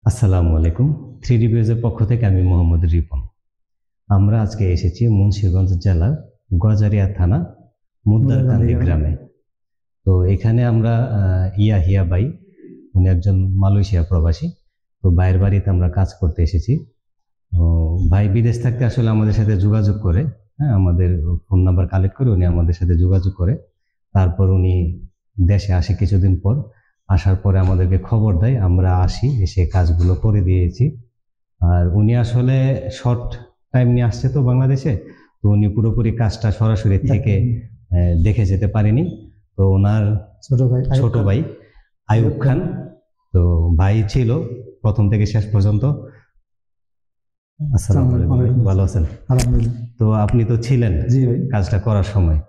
আসসালামু আলাইকুম। 3D ভিউজের পক্ষ থেকে আমি মোহাম্মদ রিপন। আমরা আজকে এসেছি মুন্সিগঞ্জ জেলার গজারিয়া থানা মুদ্দারকান্দি গ্রামে। তো এখানে আমরা ইয়াহিয়া ভাই, উনি একজন মালয়েশিয়া প্রবাসী। তো ভাইয়ের বাড়িতে আমরা কাজ করতে এসেছি। ভাই বিদেশ থাকতে আসলে আমাদের সাথে যোগাযোগ করে, হ্যাঁ, আমাদের ফোন নাম্বার কালেক্ট করে উনি আমাদের সাথে যোগাযোগ করে, তারপর উনি দেশে আসে কিছুদিন পর। আসার পরে আমাদেরকে খবর দেয়, আমরা আসি, এসে কাজগুলো করে দিয়েছি। আর উনি আসলে শর্ট টাইম নিয়ে আসছে তো বাংলাদেশে, তো উনি পুরোপুরি কাজটা সরাসরি থেকে দেখে যেতে পারেনি। তো ওনার ছোট ভাই আইয়ুব খান, তো ভাই ছিল প্রথম থেকে শেষ পর্যন্ত। আসসালামু আলাইকুম, ভালো আছেন? তো আপনি তো ছিলেন কাজটা করার সময়।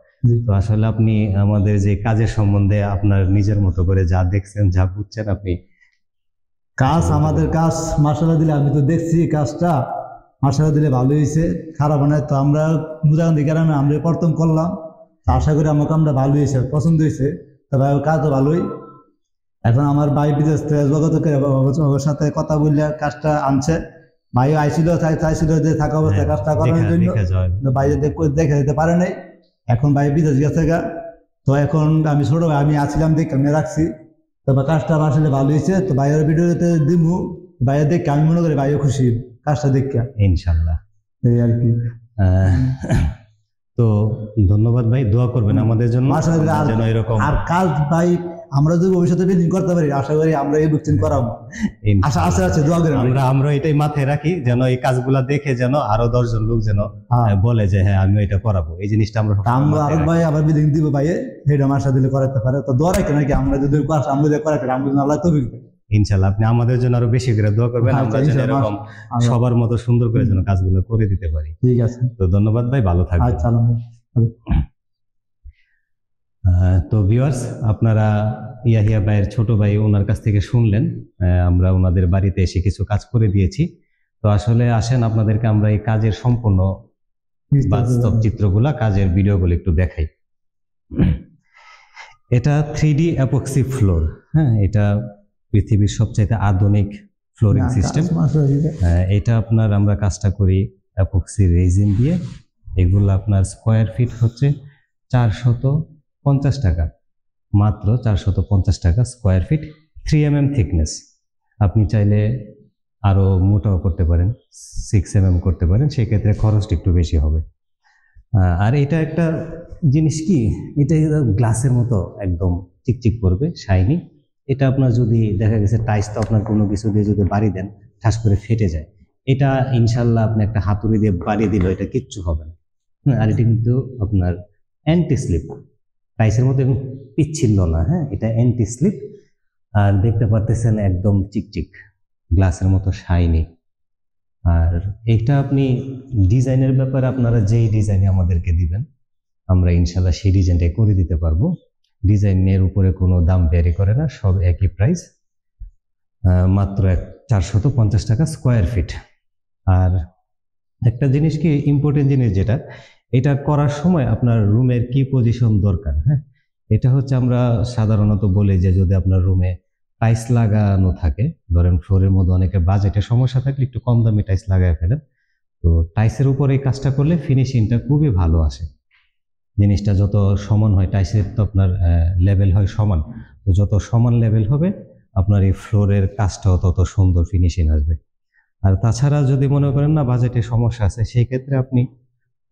তো আসলে আপনি আমাদের যে কাজের সম্বন্ধে আপনার নিজের মতো করে যা দেখছেন, যা বুঝছেন, আপনি আমাদের কাজ মার্শাল্লাহ দিলে, আমি তো দেখছি কাজটা মার্শাল্লাহ দিলে ভালো হয়েছে, খারাপ নয়। তো আমরা মুদাকান্দি গ্রামে আমরা প্রথম করলাম, আশা করি আমাকে আমরা ভালো হয়েছে, পছন্দ হয়েছে। তবে কাজও ভালোই। এখন আমার ভাই বিদেশ থেকে যোগাযোগ করে ওর সাথে কথা বললে কাজটা আনছে। ভাই আইছিল, চাইছিল যে থাকা অবস্থায় কাজটা করার জন্য, ভাই দেখে যেতে পারে নাই। এখন ভাই বিদেশ গেছে গা। তো এখন আমি ছোট ভাই, আমি আসছিলাম দেখে আমি রাখছি। তবে কাজটা আসলে ভালো হয়েছে। তো ভাইয়ের ভিডিওতে দিমু, ভাইয়ের দেখে আমি মনে করি ভাইও খুশি কাজটা দেখে, ইনশাল্লাহ। এই আর কি। তো ধন্যবাদ ভাই, দোয়া করবেন আমাদের জন্য যেন এরকম আর কাজ ভাই আমরা যদি ভবিষ্যতে বিল্ডিং করতে পারি, আশা করি আমরা এই বুকিং করাবো, আশা আছে। দোয়া করি আমরা এটাই মাথায় রাখি, যেন এই কাজগুলা দেখে যেন আরো 10 জন লোক যেন বলে যে হ্যাঁ আমি এটা করাবো। এই জিনিসটা আমরা আরো ভাই আবার বিল্ডিং দিব ভাই, এটা আশা দিলে করাতে পারে। তো দোয়া রাখি নাকি আমরা যদি আমরা যদি করাতে আমরা যদি আল্লাহ তৌফিক দেয়, ইনশাআল্লাহ আপনি আমাদের জন্য আরো বেশি করে দোয়া করবেন, আমরা যেন এরকম সবার মতো সুন্দর করে যেন কাজগুলো করে দিতে পারি। ঠিক আছে, তো ধন্যবাদ ভাই, ভালো থাকবেন। আচ্ছা। তো ভিউয়ার্স, আপনারা ইয়াহিয়া ভাইয়ের ছোট ভাই ওনার কাছ থেকে শুনলেন, আমরা ওনাদের বাড়িতে এসে কিছু কাজ করে দিয়েছি। তো আসলে আসেন আপনাদেরকে আমরা এই কাজের সম্পূর্ণ বাস্তব চিত্রগুলা, কাজের ভিডিওগুলো একটু দেখাই। এটা 3D অ্যাপক্সি ফ্লোর। হ্যাঁ, এটা পৃথিবীর সবচাইতে আধুনিক ফ্লোরিং সিস্টেম। এটা আপনার আমরা কাজটা করি অ্যাপক্সি রেজিন দিয়ে। এগুলো আপনার স্কোয়ার ফিট হচ্ছে 450 টাকা, মাত্র 450 টাকা স্কোয়ার ফিট। 3 mm thickness. আপনি চাইলে আরো মোটাও করতে পারেন, 6 mm করতে পারেন, সেক্ষেত্রে খরচটা একটু বেশি হবে। আর এটা একটা জিনিস কি, এটা গ্লাসের মতো একদম চিকচিক করবে, শাইনি। এটা আপনার যদি দেখা গেছে টাইস তো আপনার কোনো কিছু দিয়ে যদি বাড়ি দেন, ঠাস করে ফেটে যায়। এটা ইনশাল্লাহ আপনি একটা হাতুড়ি দিয়ে বাড়িয়ে দিলে এটা কিচ্ছু হবে না। আর এটা কিন্তু আপনার অ্যান্টি স্লিপ, টাইসের মতো এবং পিচ্ছিল না। হ্যাঁ, এটা অ্যান্টি স্লিপ। আর দেখতে পারতেছেন একদম চিকচিক গ্লাসের মতো শাইনি। আর এটা আপনি ডিজাইনের ব্যাপারে আপনারা যেই ডিজাইনে আমাদেরকে দিবেন, আমরা ইনশাল্লাহ সেই ডিজাইনটাই করে দিতে পারবো। ডিজাইনের উপরে কোনো দাম ভ্যারি করে না, সব একই প্রাইস, মাত্র 450 টাকা স্কোয়ার ফিট। আর একটা জিনিস কি, ইম্পর্টেন্ট জিনিস যেটা, এটা করার সময় আপনার রুমের কি পজিশন দরকার। হ্যাঁ, এটা হচ্ছে আমরা সাধারণত বলি যে যদি আপনার রুমে টাইলস লাগানো থাকে, ধরেন ফ্লোরের মধ্যে অনেকের বাজেটের সমস্যা থাকলে একটু কম দামি টাইলস লাগায় ফেলেন। তো টাইলসের উপরে এই কাজটা করলে ফিনিশিংটা খুবই ভালো আসে। জিনিসটা যত সমান হয়, টাইলসের তো আপনার লেভেল হয় সমান, তো যত সমান লেভেল হবে আপনার এই ফ্লোরের কাজটাও তত সুন্দর ফিনিশিং আসবে। আর তাছাড়া যদি মনে করেন না বাজেটের সমস্যা আছে, সেই ক্ষেত্রে আপনি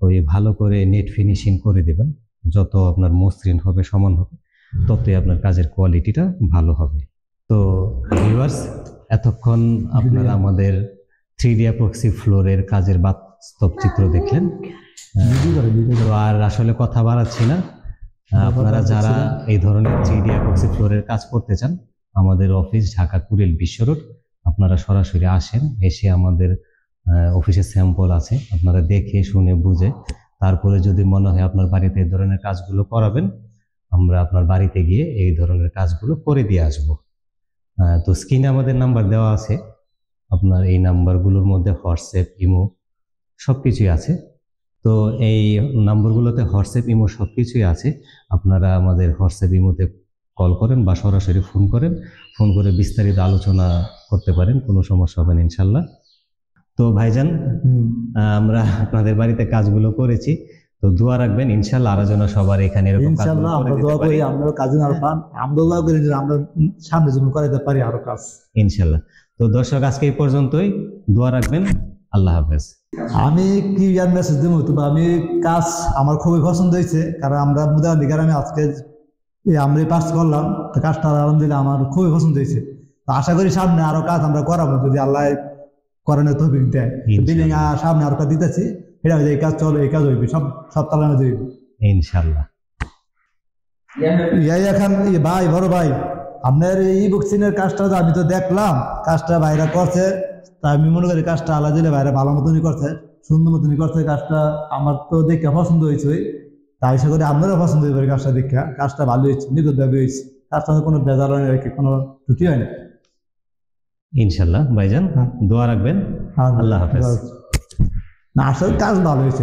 ওই ভালো করে নেট ফিনিশিং করে দেবেন। যত আপনার মসৃণ হবে, সমান হবে, ততই আপনার কাজের কোয়ালিটিটা ভালো হবে। তো ভিউয়ার্স, এতক্ষণ আপনারা আমাদের 3D অ্যাপক্সি ফ্লোরের কাজের বাস্তব চিত্র দেখলেন। আর আসলে কথা বাড়াচ্ছি না, আপনারা যারা এই ধরনের 3D অ্যাপক্সি ফ্লোরের কাজ করতে চান, আমাদের অফিস ঢাকা কুড়িল বিশ্ব রোড। আপনারা সরাসরি আসেন, এসে আমাদের অফিসের স্যাম্পল আছে, আপনারা দেখে শুনে বুঝে তারপরে যদি মনে হয় আপনার বাড়িতে এই ধরনের কাজগুলো করাবেন, আমরা আপনার বাড়িতে গিয়ে এই ধরনের কাজগুলো করে দিয়ে আসব। তো স্ক্রিনে আমাদের নাম্বার দেওয়া আছে, আপনার এই নাম্বারগুলোর মধ্যে হোয়াটসঅ্যাপ, ইমো সবকিছুই আছে। তো এই নাম্বারগুলোতে হোয়াটসঅ্যাপ, ইমো সবকিছুই আছে। আপনারা আমাদের হোয়াটসঅ্যাপ, ইমোতে কল করেন বা সরাসরি ফোন করেন, ফোন করে বিস্তারিত আলোচনা করতে পারেন, কোনো সমস্যা হবে না ইনশাল্লাহ। তো ভাইজান, আমরা আপনাদের বাড়িতে কাজগুলো করেছি, তো দোয়া রাখবেন ইনশাল্লাহ আরো যেন সবার এখানে এরকম কাজগুলো ইনশাআল্লাহ করে আমরা দিতে দোয়া পারি। করি আমরা কাজে আর পান, আমরা দোয়া করি যে আমরা সামনে যেন করাতে পারি আরো কাজ। ইনশাল্লাহ। তো দর্শক, আজকে এই পর্যন্তই, দোয়া রাখবেন। আল্লাহ হাফেজ। আমি কি আর মেসেজ দেবো, তবে আমি কাজ আমার খুবই পছন্দ হয়েছে, কারণ আমরা মুদান্দি গ্রামে আজকে আমরা পাস করলাম, তো কাজটা আলহামদুলিল্লাহ আমার খুবই পছন্দ হয়েছে। তো আশা করি সামনে আরো কাজ আমরা করাবো যদি আল্লাহ করানোর তৌফিক দেয়। বিল্ডিং সামনে আরো কাজ দিতেছি, এটা এই কাজ চলো, এই কাজ হইবে, সব তালানো হইবে ইনশাল্লাহ। এখন ভাই, বড় ভাই, আপনার এই বুকসিনের কাজটা তো আমি তো দেখলাম, কাজটা ভাইরা করছে, তা আমি মনে করি কাজটা আল্লাহ দিলে ভাইরা ভালো মতনই করছে, সুন্দর মতনই করছে কাজটা। আমার তো দেখে পছন্দ হয়েছে, তাই আশা করি আপনারও পছন্দ হয়ে কাজটা দেখা। কাজটা ভালো হয়েছে, নিখুঁতভাবে হয়েছে, কাজটা কোনো বেজার হয় না, কোনো ত্রুটি হয় না। ইনশাল্লাহ ভাইজান, দোয়া রাখবেন। আল্লাহ হাফেজ। না, আসলে কাজ ভালো হয়েছে।